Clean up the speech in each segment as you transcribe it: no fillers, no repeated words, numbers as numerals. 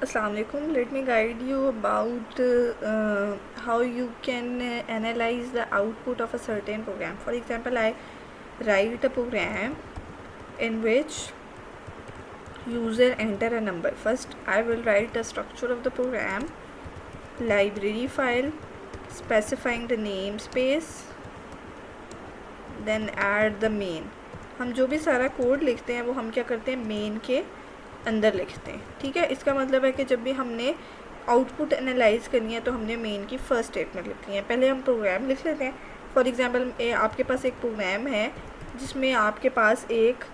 Assalamualaikum. Let me guide you about how you can analyze the output of a certain program. For example, I write a program in which user enter a number. First, I will write the structure of the program, library file, specifying the namespace, then add the main. हम जो भी सारा code लिखते हैं वो हम क्या करते हैं, मेन के अंदर लिखते हैं. ठीक है, इसका मतलब है कि जब भी हमने आउटपुट एनालाइज करनी है तो हमने मेन की फर्स्ट स्टेटमेंट लिखनी है. पहले हम प्रोग्राम लिख लेते हैं. फॉर एग्जांपल आपके पास एक प्रोग्राम है जिसमें आपके पास एक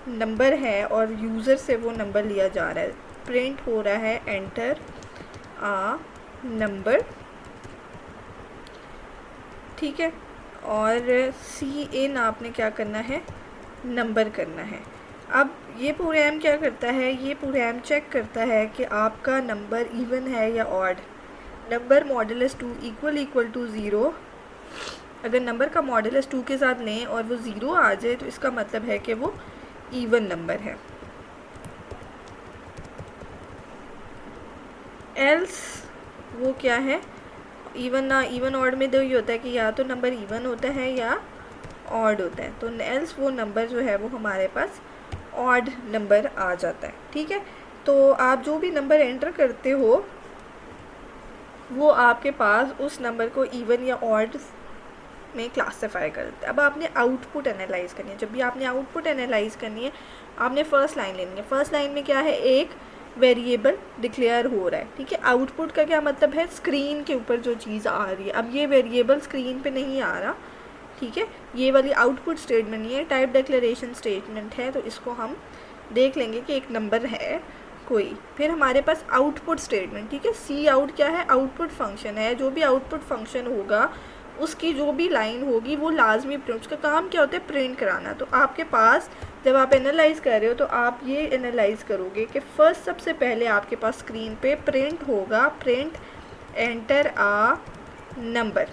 नंबर है और यूज़र से वो नंबर लिया जा रहा है. प्रिंट हो रहा है एंटर आ नंबर. ठीक है, और सी इन आपने क्या करना है, नंबर करना है. अब ये प्रोग्राम क्या करता है, ये प्रोग्राम चेक करता है कि आपका नंबर इवन है या odd. Number modulus 2 equal to 0. अगर नंबर का मॉडुलस 2 के साथ लें और वो 0 आ जाए तो इसका मतलब है कि वो इवन नंबर है. एल्स वो क्या है, इवन ना इवन ऑड में तो ये होता है कि या तो नंबर इवन होता है या ऑड होता है. तो एल्स वो नंबर जो है वो हमारे पास ऑड नंबर आ जाता है. ठीक है, तो आप जो भी नंबर एंटर करते हो वो आपके पास उस नंबर को इवन या ऑड में क्लासिफाई करते हैं. अब आपने आउटपुट एनालाइज करनी है. जब भी आपने आउटपुट एनालाइज करनी है आपने फर्स्ट लाइन लेनी है. फर्स्ट लाइन में क्या है, एक वेरिएबल डिक्लेयर हो रहा है. ठीक है, आउटपुट का क्या मतलब है, स्क्रीन के ऊपर जो चीज़ आ रही है. अब ये वेरिएबल स्क्रीन पे नहीं आ रहा. ठीक है, ये वाली आउटपुट स्टेटमेंट नहीं है, टाइप डिक्लेरेशन स्टेटमेंट है. तो इसको हम देख लेंगे कि एक नंबर है कोई. फिर हमारे पास आउटपुट स्टेटमेंट. ठीक है, सी आउट क्या है, आउटपुट फंक्शन है. जो भी आउटपुट फंक्शन होगा उसकी जो भी लाइन होगी वो लाजमी प्रिंट, उसका काम क्या होता है, प्रिंट कराना. तो आपके पास जब आप एनालाइज कर रहे हो तो आप ये एनालाइज करोगे कि फर्स्ट सबसे पहले आपके पास स्क्रीन पे प्रिंट होगा, प्रिंट एंटर आ नंबर.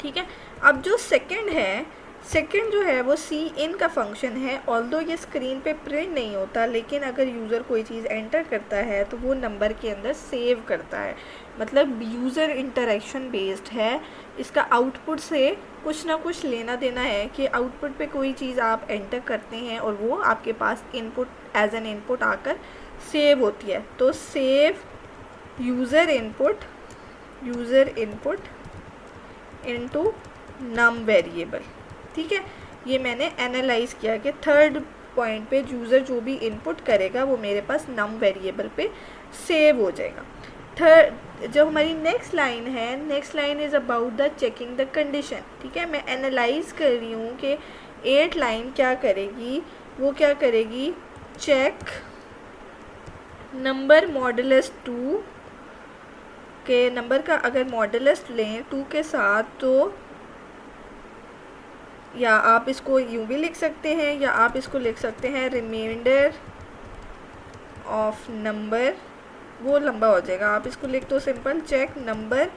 ठीक है, अब जो सेकंड है, सेकंड जो है वो सी इन का फंक्शन है. ऑल्दो ये स्क्रीन पे प्रिंट नहीं होता लेकिन अगर यूज़र कोई चीज़ एंटर करता है तो वो नंबर के अंदर सेव करता है. मतलब यूज़र इंटरेक्शन बेस्ड है. इसका आउटपुट से कुछ ना कुछ लेना देना है कि आउटपुट पे कोई चीज़ आप एंटर करते हैं और वो आपके पास इनपुट एज एन इनपुट आकर सेव होती है. तो सेव यूज़र इनपुट इनटू नम वेरिएबल. ठीक है, ये मैंने एनालाइज किया कि थर्ड पॉइंट पे यूज़र जो भी इनपुट करेगा वो मेरे पास नम वेरिएबल पे सेव हो जाएगा. थर्ड जो हमारी नेक्स्ट लाइन है, next line is about the checking the condition. ठीक है, मैं एनालाइज कर रही हूँ कि 8 लाइन क्या करेगी, वो क्या करेगी, चेक नंबर मॉडुलस 2 के नंबर का अगर मॉडुलस लें 2 के साथ तो या आप इसको यूँ भी लिख सकते हैं या आप इसको लिख सकते हैं रिमाइंडर ऑफ नंबर. वो लंबा हो जाएगा, आप इसको लिख दो simple, check number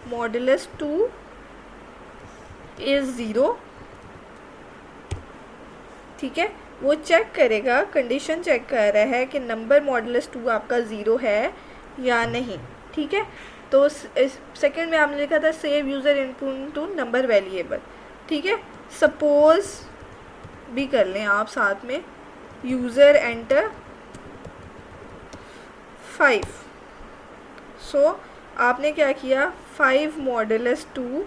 modulus 2 is 0. ठीक है, वो चेक करेगा, कंडीशन चेक कर रहा है कि नंबर मॉडुलस 2 आपका 0 है या नहीं. ठीक है, तो सेकंड में आपने लिखा था save user input to number variable. ठीक है, सपोज भी कर लें आप साथ में, यूज़र एंटर 5. सो आपने क्या किया, 5 मॉडुलस 2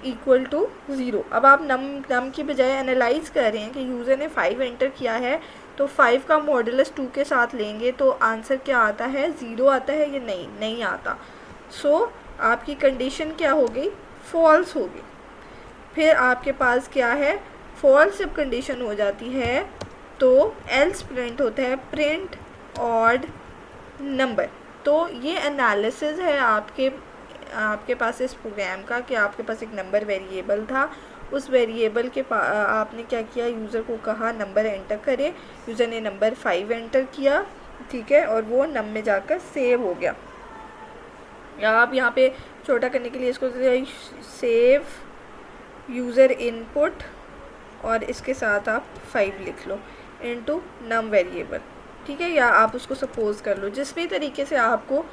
इक्वल टू 0. अब आप नम की बजाय एनालाइज कर रहे हैं कि यूज़र ने 5 एंटर किया है तो 5 का मॉडुलस 2 के साथ लेंगे तो आंसर क्या आता है, 0 आता है या नहीं आता. सो आपकी कंडीशन क्या हो गई, फॉल्स होगी. फिर आपके पास क्या है, फॉल्स जब कंडीशन हो जाती है तो एल्स प्रिंट होता है, प्रिंट ऑड नंबर. तो ये एनालिसिस है आपके पास इस प्रोग्राम का कि आपके पास एक नंबर वेरिएबल था. उस वेरिएबल के आपने क्या किया, यूज़र को कहा नंबर एंटर करे, यूज़र ने नंबर 5 एंटर किया. ठीक है, और वो नम में जाकर सेव हो गया. या आप यहाँ पे छोटा करने के लिए इसको सेव यूज़र इनपुट और इसके साथ आप 5 लिख लो इनटू नम वेरिएबल. ठीक है, या आप उसको सपोज कर लो, जिस भी तरीके से आपको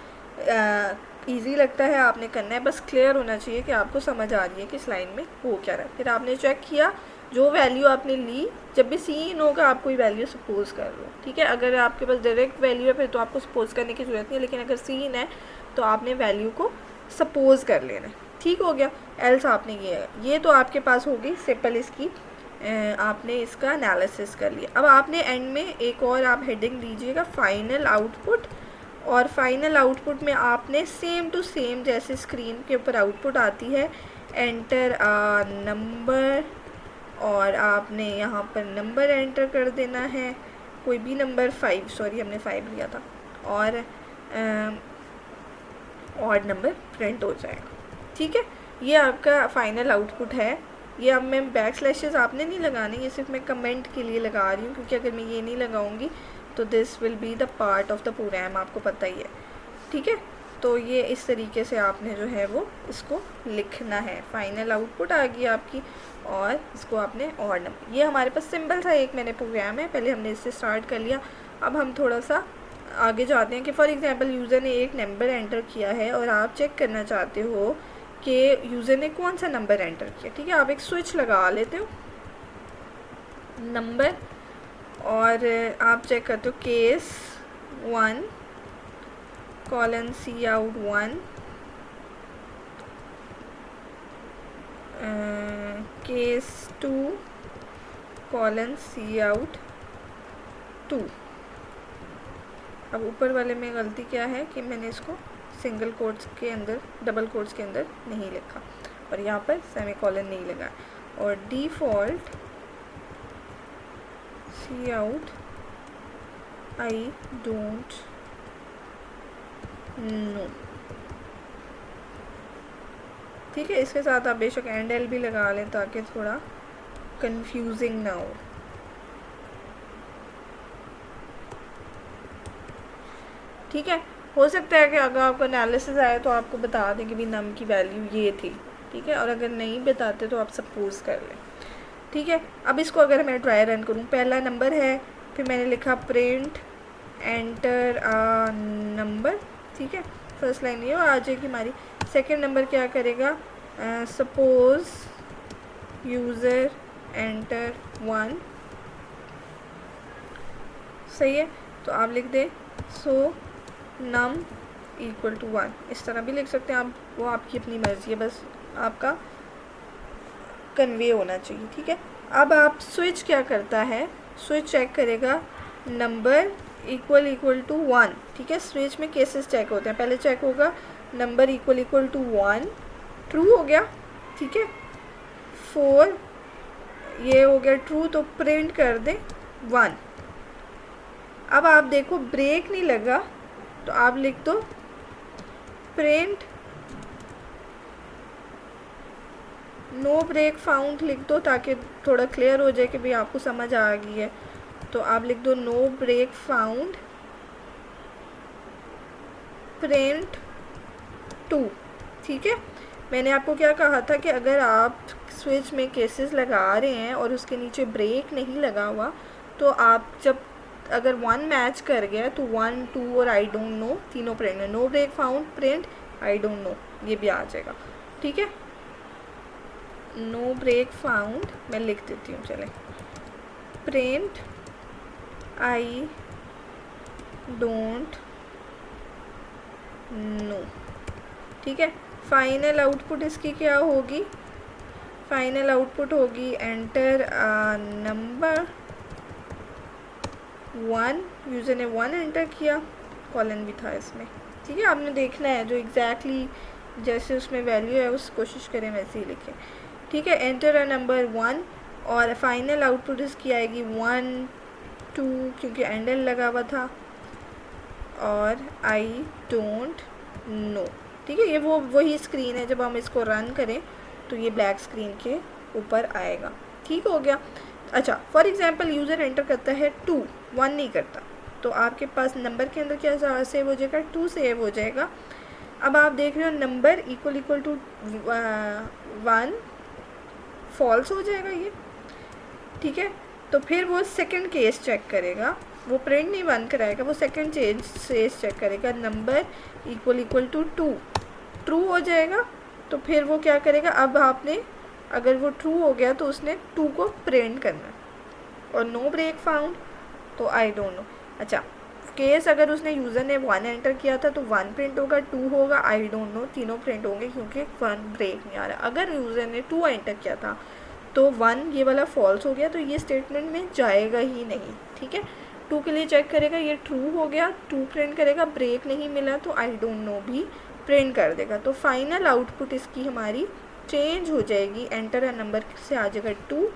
ईजी लगता है आपने करना है, बस क्लियर होना चाहिए कि आपको समझ आ रही है कि इस लाइन में हो क्या रहा है। फिर आपने चेक किया, जो वैल्यू आपने ली, जब भी सीन होगा आप कोई वैल्यू सपोज कर लो, ठीक है। अगर आपके पास डायरेक्ट वैल्यू है फिर तो आपको सपोज करने की ज़रूरत नहीं है, लेकिन अगर सीन है तो आपने वैल्यू को सपोज कर लेना है, ठीक हो गया। एल्स आपने ये तो आपके पास होगी सिंपल इसकी आपने इसका एनालिसिस कर लिया। अब आपने एंड में एक और आप हेडिंग दीजिएगा फाइनल आउटपुट, और फाइनल आउटपुट में आपने सेम टू सेम जैसे स्क्रीन के ऊपर आउटपुट आती है, एंटर नंबर, और आपने यहाँ पर नंबर एंटर कर देना है, कोई भी नंबर, 5, सॉरी हमने 5 लिया था, और ऑड नंबर प्रिंट हो जाएगा, ठीक है। ये आपका फाइनल आउटपुट है। ये अब मैं बैक स्लैशेस आपने नहीं लगाने, ये सिर्फ मैं कमेंट के लिए लगा रही हूँ, क्योंकि अगर मैं ये नहीं लगाऊंगी तो this will be the part of the program, आपको पता ही है, ठीक है। तो ये इस तरीके से आपने जो है वो इसको लिखना है। फाइनल आउटपुट आ गई आपकी, और इसको आपने और नंबर, ये हमारे पास सिंपल सा एक मैंने प्रोग्राम है, पहले हमने इससे स्टार्ट कर लिया। अब हम थोड़ा सा आगे जाते हैं कि फॉर एग्जांपल यूज़र ने एक नंबर एंटर किया है और आप चेक करना चाहते हो कि यूज़र ने कौन सा नंबर एंटर किया, ठीक है। आप एक स्विच लगा लेते हो नंबर, और आप चेक करते हो केस 1 कॉलन सी आउट 1, केस 2 कॉलन सी आउट 2। अब ऊपर वाले में गलती क्या है कि मैंने इसको सिंगल कोट्स के अंदर, डबल कोट्स के अंदर नहीं लिखा, और यहाँ पर सेमीकोलन नहीं लगा, और default c out I don't know, ठीक है। इसके साथ आप बेशक एंड एल भी लगा लें ताकि थोड़ा कंफ्यूजिंग ना हो, ठीक है। हो सकता है कि अगर आपको एनालिसिस आए तो आपको बता दें कि भी नम की वैल्यू ये थी, ठीक है, और अगर नहीं बताते तो आप सपोज कर लें, ठीक है। अब इसको अगर मैं ट्राई रन करूँ, पहला नंबर है, फिर मैंने लिखा प्रिंट एंटर नंबर, ठीक है, फर्स्ट लाइन ये आ जाएगी हमारी। सेकंड नंबर क्या करेगा, सपोज यूज़र एंटर 1, सही है। तो आप लिख दें सो नम इक्वल टू 1, इस तरह भी लिख सकते हैं आप, वो आपकी अपनी मर्ज़ी है, बस आपका कन्वे होना चाहिए, ठीक है। अब आप स्विच क्या करता है, स्विच चेक करेगा नंबर इक्वल टू 1, ठीक है। स्विच में केसेस चेक होते हैं, पहले चेक होगा नंबर इक्वल टू 1, ट्रू हो गया, ठीक है। 4 ये हो गया ट्रू, तो प्रिंट कर दें 1। अब आप देखो ब्रेक नहीं लगा, तो आप लिख दो प्रिंट नो ब्रेक फाउंड, लिख दो ताकि थोड़ा क्लियर हो जाए कि भाई आपको समझ आ गई है। तो आप लिख दो नो ब्रेक फाउंड प्रिंट 2, ठीक है। मैंने आपको क्या कहा था कि अगर आप स्विच में केसेस लगा रहे हैं और उसके नीचे ब्रेक नहीं लगा हुआ, तो आप जब अगर 1 मैच कर गया तो 1, 2 और आई डोंट नो तीनों प्रिंट है, no break found print I don't know ये भी आ जाएगा, ठीक है। नो ब्रेक फाउंड मैं लिख देती हूँ, चले, प्रिंट आई डोंट नो, ठीक है। फाइनल आउटपुट इसकी क्या होगी, फाइनल आउटपुट होगी एंटर नंबर 1, यूज़र ने 1 एंटर किया, कॉलन भी था इसमें, ठीक है। आपने देखना है जो एग्जैक्टली जैसे उसमें वैल्यू है उस कोशिश करें वैसे ही लिखें, ठीक है। एंटर अ नंबर 1, और फाइनल आउटपुट इसकी आएगी 1, 2 क्योंकि एंडल लगा हुआ था, और आई डोंट नो, ठीक है। ये वही स्क्रीन है, जब हम इसको रन करें तो ये ब्लैक स्क्रीन के ऊपर आएगा, ठीक हो गया। अच्छा, फॉर एग्जांपल यूज़र एंटर करता है 2, 1 नहीं करता, तो आपके पास नंबर के अंदर क्या सेव हो जाएगा, 2 सेव हो जाएगा। अब आप देख रहे हो नंबर इक्वल टू 1 फॉल्स हो जाएगा ये, ठीक है। तो फिर वो सेकंड केस चेक करेगा, वो प्रिंट नहीं 1 कराएगा, वो सेकंड स्टेज चेक करेगा, नंबर इक्वल टू 2 ट्रू हो जाएगा। तो फिर वो क्या करेगा, अब आपने अगर वो ट्रू हो गया तो उसने 2 को प्रिंट करना है, और नो ब्रेक फाउंड तो आई डोंट नो। अच्छा, केस अगर उसने यूज़र ने 1 एंटर किया था तो 1 प्रिंट होगा, 2 होगा, आई डोंट नो, तीनों प्रिंट होंगे क्योंकि 1 ब्रेक नहीं आ रहा। अगर यूज़र ने 2 एंटर किया था तो 1 ये वाला फॉल्स हो गया, तो ये स्टेटमेंट में जाएगा ही नहीं। ठीक है, 2 के लिए चेक करेगा, ये ट्रू हो गया, 2 प्रिंट करेगा, ब्रेक नहीं मिला तो आई डोंट नो भी प्रिंट कर देगा। तो फाइनल आउटपुट इसकी हमारी चेंज हो जाएगी, एंटर अ नंबर से आ जाएगा 2,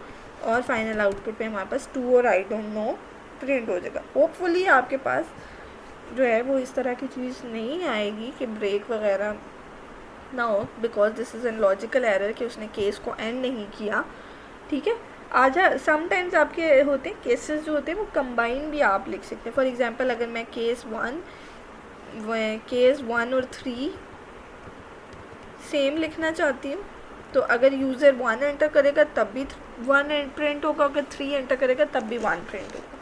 और फाइनल आउटपुट पे हमारे पास 2 और आई डोंट नो प्रिंट हो जाएगा। होपफुली आपके पास जो है वो इस तरह की चीज़ नहीं आएगी कि ब्रेक वगैरह ना हो, because this is an logical error कि उसने केस को एंड नहीं किया। ठीक है, समटाइम्स आपके होते हैं केसेस जो होते हैं वो कंबाइन भी आप लिख सकते हैं। फॉर एग्जांपल अगर मैं केस 1 और 3 सेम लिखना चाहती हूँ, तो अगर यूज़र 1 एंटर करेगा तब भी 1 प्रिंट होगा, अगर 3 एंटर करेगा तब भी 1 प्रिंट होगा।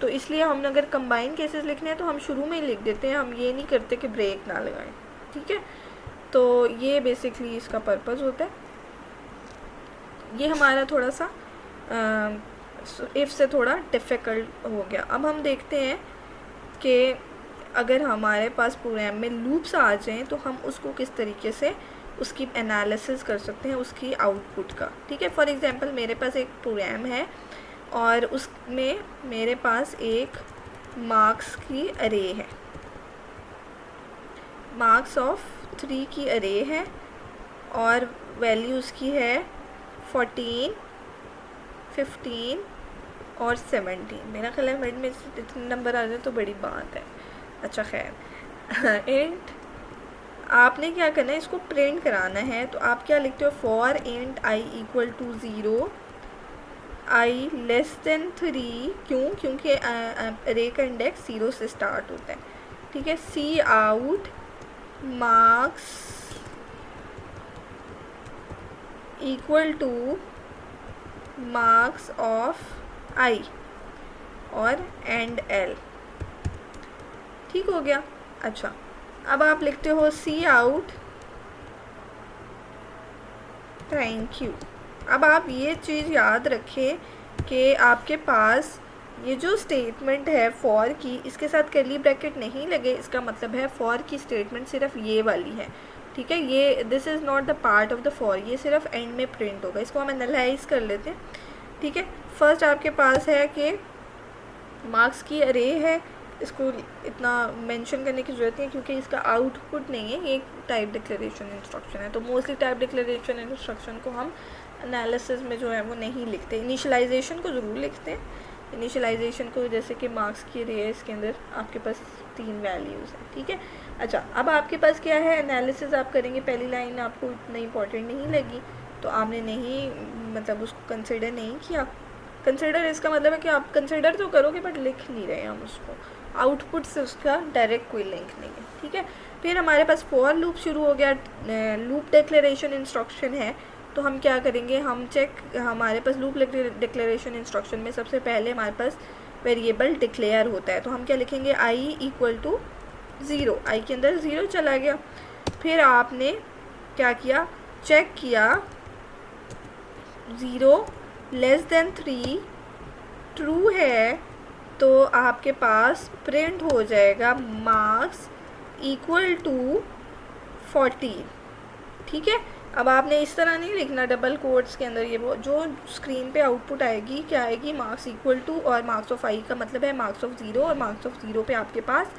तो इसलिए हम अगर कंबाइन केसेस लिखने हैं तो हम शुरू में ही लिख देते हैं, हम ये नहीं करते कि ब्रेक ना लगाएं। ठीक है, तो ये बेसिकली इसका पर्पस होता है। ये हमारा थोड़ा सा इफ़ से थोड़ा डिफ़िकल्ट हो गया। अब हम देखते हैं कि अगर हमारे पास प्रोग्राम में लूप्स आ जाएं तो हम उसको किस तरीके से उसकी एनालिसिस कर सकते हैं उसकी आउटपुट का। ठीक है, फॉर एग्जांपल मेरे पास एक प्रोग्राम है और उसमें मेरे पास एक मार्क्स की अरे है, मार्क्स ऑफ 3 की अरे है, और वैल्यू उसकी है 14, 15 और 17। मेरा ख्याल है मिड में इतने नंबर आ जाए तो बड़ी बात है। अच्छा खैर, इंट आपने क्या करना है, इसको प्रिंट कराना है। तो आप क्या लिखते हो, for int i equal to 0, i less than 3। क्यों? क्योंकि अरे का इंडेक्स 0 से स्टार्ट होता है। ठीक है, C out marks equal to marks of I, और एंड एल। ठीक हो गया। अच्छा, अब आप लिखते हो सी आउट थैंक यू। अब आप ये चीज़ याद रखें कि आपके पास ये जो स्टेटमेंट है फॉर की, इसके साथ कर्ली ब्रैकेट नहीं लगे, इसका मतलब है फॉर की स्टेटमेंट सिर्फ ये वाली है। ठीक है, ये this is not the part of the for, ये सिर्फ एंड में प्रिंट होगा। इसको हम एनालाइज कर लेते हैं। ठीक है, फर्स्ट आपके पास है कि मार्क्स की अरे है, इसको इतना मेंशन करने की ज़रूरत नहीं है क्योंकि इसका आउटपुट नहीं है, ये एक टाइप डिक्लेरेशन इंस्ट्रक्शन है। तो मोस्टली टाइप डिक्लेरेशन इंस्ट्रक्शन को हम एनालिसिस में जो है वो नहीं लिखते, इनिशियलाइजेशन को ज़रूर लिखते हैं। इनिशियलाइजेशन को जैसे कि मार्क्स की अरे है, इसके अंदर आपके पास 3 वैल्यूज़ हैं। ठीक है, अच्छा, अब आपके पास क्या है, एनालिसिस आप करेंगे। पहली लाइन आपको इतना इंपॉर्टेंट नहीं लगी तो आपने नहीं मतलब उसको कंसिडर नहीं किया। कंसिडर इसका मतलब है कि आप कंसिडर तो करोगे बट लिख नहीं रहे हम उसको, आउटपुट से उसका डायरेक्ट कोई लिंक नहीं है। ठीक है, फिर हमारे पास फॉर लूप शुरू हो गया, लूप डिक्लेरेशन इंस्ट्रक्शन है। तो हम क्या करेंगे, हम हमारे पास लूप डिक्लेरेशन इंस्ट्रक्शन में सबसे पहले हमारे पास वेरिएबल डिक्लेयर होता है। तो हम क्या लिखेंगे, आई इक्वल टू 0, आई के अंदर 0 चला गया। फिर आपने क्या किया, चेक किया 0 लेस देन 3 ट्रू है तो आपके पास प्रिंट हो जाएगा मार्क्स इक्वल टू 14। ठीक है, अब आपने इस तरह नहीं लिखना डबल कोट्स के अंदर, ये वो जो स्क्रीन पे आउटपुट आएगी क्या आएगी, मार्क्स इक्वल टू, और मार्क्स ऑफ आई का मतलब है मार्क्स ऑफ 0, और मार्क्स ऑफ 0 पे आपके पास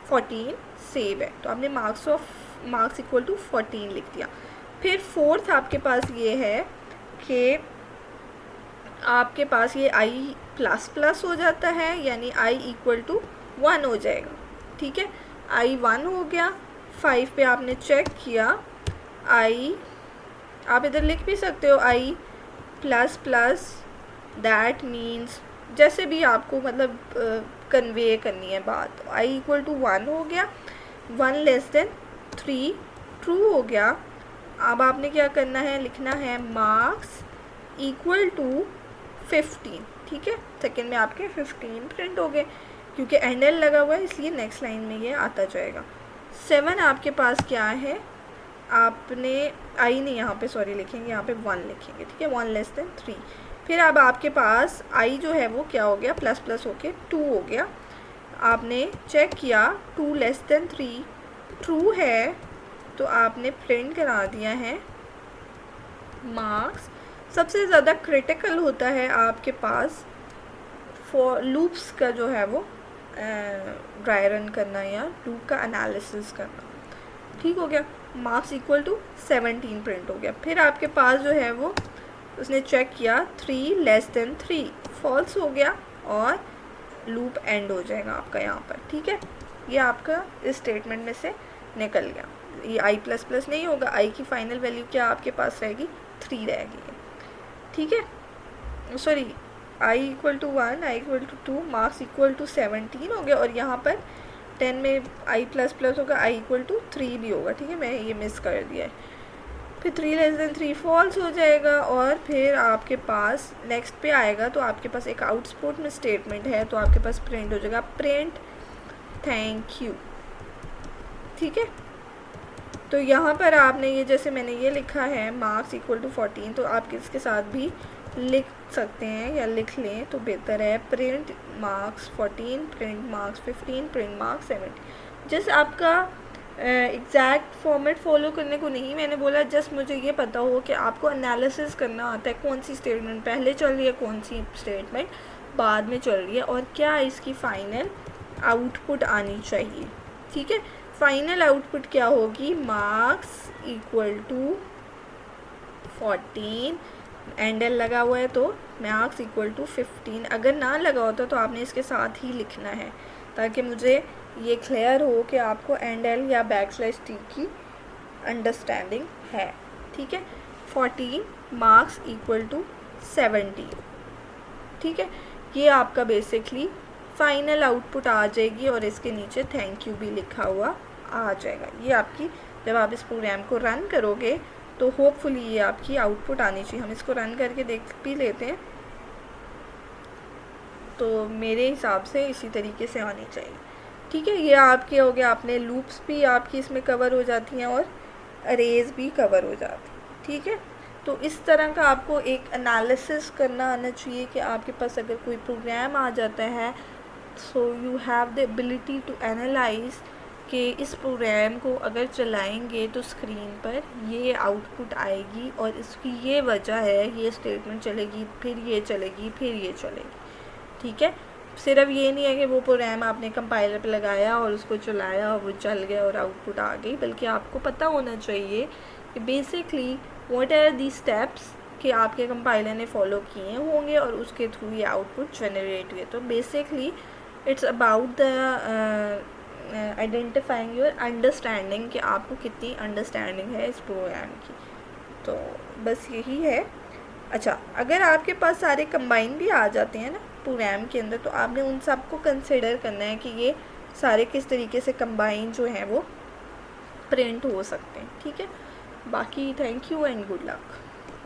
14 सेव है। तो आपने मार्क्स इक्वल टू 14 लिख दिया। फिर फोर्थ आपके पास ये है कि आपके पास ये आई प्लस प्लस हो जाता है, यानी आई इक्वल टू 1 हो जाएगा। ठीक है, आई 1 हो गया। 5 पे आपने चेक किया, आई आप इधर लिख भी सकते हो आई प्लस प्लस, दैट मीन्स जैसे भी आपको मतलब कन्वे करनी है बात। आई इक्वल टू 1 हो गया, 1 लेस देन 3 ट्रू हो गया। अब आपने क्या करना है, लिखना है मार्क्स इक्वल टू 15। ठीक है, सेकेंड में आपके 15 प्रिंट हो गए। क्योंकि एंड एल लगा हुआ है इसलिए नेक्स्ट लाइन में ये आता जाएगा। 7 आपके पास क्या है, आपने आई नहीं यहाँ पे सॉरी लिखेंगे, यहाँ पे 1 लिखेंगे, ठीक है, 1 लेस देन 3। फिर अब आपके पास आई जो है वो क्या हो गया, प्लस प्लस होके 2 हो गया। आपने चेक किया 2 लेस देन 3 ट्रू है, तो आपने प्रिंट करा दिया है मार्क्स। सबसे ज़्यादा क्रिटिकल होता है आपके पास फॉर लूप्स का जो है वो ड्राई रन करना या लूप का एनालिसिस करना। ठीक हो गया, मार्क्स इक्वल टू 17 प्रिंट हो गया। फिर आपके पास जो है वो उसने चेक किया 3 लेस देन 3 फॉल्स हो गया और लूप एंड हो जाएगा आपका यहाँ पर। ठीक है, ये आपका इस स्टेटमेंट में से निकल गया। ये आई प्लस प्लस नहीं होगा, आई की फाइनल वैल्यू क्या आपके पास रहेगी, 3 रहेगी। ठीक है, sorry i equal to 1, i equal to 2, marks equal to 17 हो गया और यहाँ पर 10 में आई प्लस प्लस होगा, आई इक्वल टू 3 भी होगा। ठीक है, मैं ये मिस कर दिया है। फिर 3 लेस देन 3 फॉल्स हो जाएगा और फिर आपके पास नेक्स्ट पे आएगा तो आपके पास एक आउटपुट में स्टेटमेंट है, तो आपके पास प्रिंट हो जाएगा प्रिंट थैंक यू। ठीक है, तो यहाँ पर आपने ये जैसे मैंने ये लिखा है मार्क्स इक्वल टू 14, तो आप इसके साथ भी लिख सकते हैं या लिख लें तो बेहतर है, print marks 14, print marks 15, print marks 17। Just आपका एग्जैक्ट फॉर्मेट फॉलो करने को नहीं मैंने बोला, जस्ट मुझे ये पता हो कि आपको एनालिसिस करना आता है कौन सी स्टेटमेंट पहले चल रही है, कौन सी स्टेटमेंट बाद में चल रही है और क्या इसकी फ़ाइनल आउटपुट आनी चाहिए। ठीक है, फाइनल आउटपुट क्या होगी, marks equal to 14, and l लगा हुआ है तो मार्क्स इक्वल टू 15। अगर ना लगा होता तो आपने इसके साथ ही लिखना है ताकि मुझे ये क्लियर हो कि आपको एंड एल या बैकस्लैश टी की अंडरस्टैंडिंग है। ठीक है, 14 मार्क्स इक्वल टू 17। ठीक है, ये आपका बेसिकली फाइनल आउटपुट आ जाएगी और इसके नीचे थैंक यू भी लिखा हुआ आ जाएगा। ये आपकी जब आप इस प्रोग्राम को रन करोगे तो होपफुली ये आपकी आउटपुट आनी चाहिए। हम इसको रन करके देख भी लेते हैं, तो मेरे हिसाब से इसी तरीके से आनी चाहिए। ठीक है, ये आपके हो गया, आपने लूप्स भी आपकी इसमें कवर हो जाती हैं और अरेज भी कवर हो जाती हैं। ठीक है, तो इस तरह का आपको एक एनालिसिस करना आना चाहिए कि आपके पास अगर कोई प्रोग्राम आ जाता है so you have the ability to analyze कि इस प्रोग्राम को अगर चलाएंगे तो स्क्रीन पर ये आउटपुट आएगी और इसकी ये वजह है, ये स्टेटमेंट चलेगी, फिर ये चलेगी, फिर ये चलेगी। ठीक है, सिर्फ ये नहीं है कि वो प्रोग्राम आपने कंपाइलर पे लगाया और उसको चलाया और वो चल गया और आउटपुट आ गई, बल्कि आपको पता होना चाहिए कि basically what are the steps कि आपके कंपाइलर ने फॉलो किए होंगे और उसके थ्रू ये आउटपुट जनरेट हुए। तो basically it's about the identifying your understanding कि आपको कितनी अंडरस्टैंडिंग है इस प्रोग्राम की। तो बस यही है। अच्छा, अगर आपके पास सारे कंबाइन भी आ जाते हैं ना प्रोग्राम के अंदर, तो आपने उन सब को कंसिडर करना है कि ये सारे किस तरीके से कंबाइन जो हैं वो प्रिंट हो सकते हैं। ठीक है, बाकी thank you and good luck.